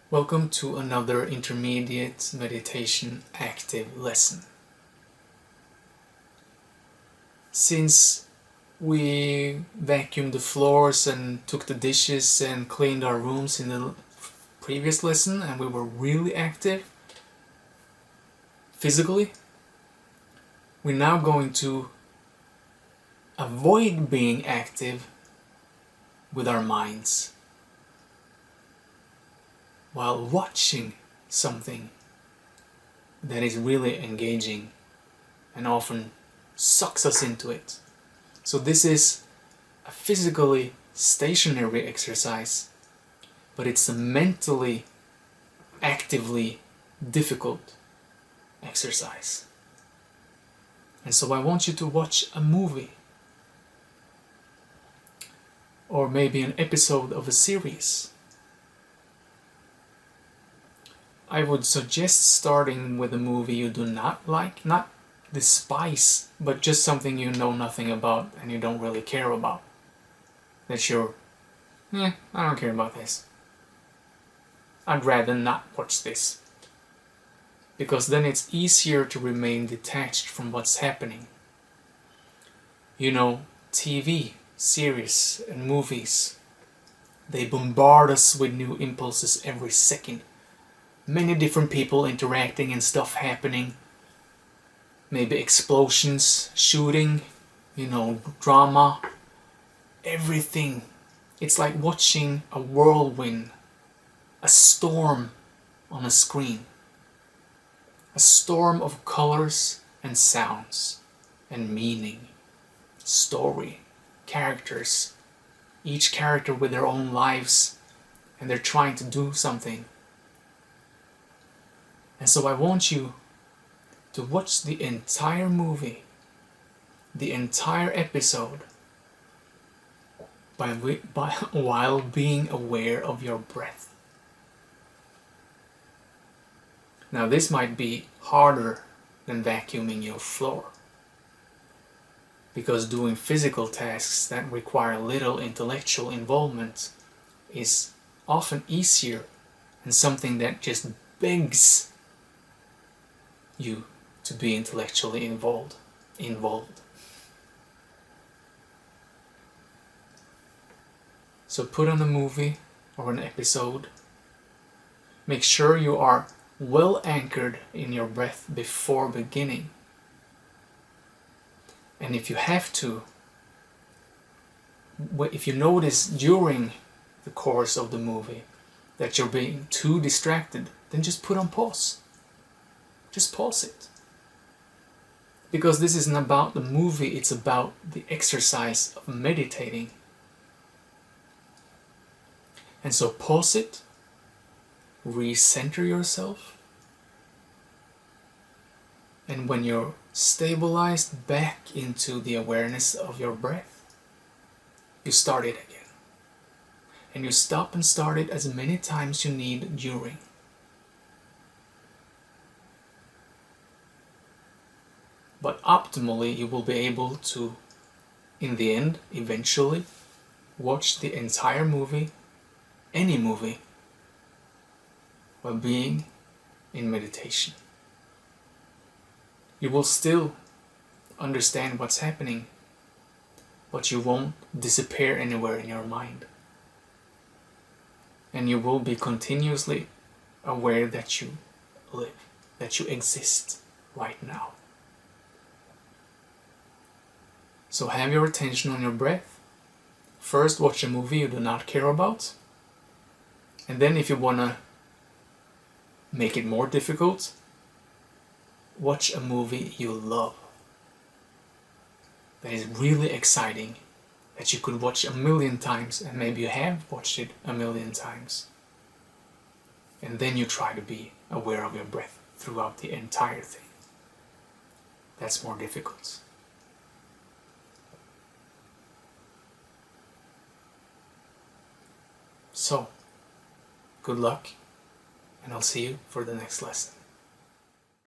Welcome to another intermediate meditation active lesson. Since we vacuumed the floors and took the dishes and cleaned our rooms in the previous lesson and we were really active physically, we're now going to avoid being active with our minds while watching something that is really engaging and often sucks us into it. So this is a physically stationary exercise, but it's a mentally actively difficult exercise. And so I want you to watch a movie or maybe an episode of a series. I would suggest starting with a movie you do not like, not despise, but just something you know nothing about and you don't really care about. That you're, I don't care about this. I'd rather not watch this. Because then it's easier to remain detached from what's happening. You know, TV, series, and movies, they bombard us with new impulses every second. Many different people interacting and stuff happening. Maybe explosions, shooting, drama, everything. It's like watching a whirlwind, a storm on a screen. A storm of colors and sounds and meaning, story, characters, each character with their own lives, and they're trying to do something. And so I want you to watch the entire movie, the entire episode, while being aware of your breath. Now this might be harder than vacuuming your floor, because doing physical tasks that require little intellectual involvement is often easier and something that just begs you to be intellectually involved. So put on a movie or an episode. Make sure you are well anchored in your breath before beginning. And if you have to, if you notice during the course of the movie that you're being too distracted, then just put on pause. Just pause it. Because this isn't about the movie, it's about the exercise of meditating. And so pause it, recenter yourself, and when you're stabilized back into the awareness of your breath, you start it again. And you stop and start it as many times you need during. But optimally, you will be able to, in the end, eventually, watch the entire movie, any movie, while being in meditation. You will still understand what's happening, but you won't disappear anywhere in your mind. And you will be continuously aware that you live, that you exist right now. So have your attention on your breath. First, watch a movie you do not care about. And then if you want to make it more difficult, watch a movie you love. That is really exciting, that you could watch 1,000,000 times, and maybe you have watched it 1,000,000 times. And then you try to be aware of your breath throughout the entire thing. That's more difficult. So, good luck, and I'll see you for the next lesson.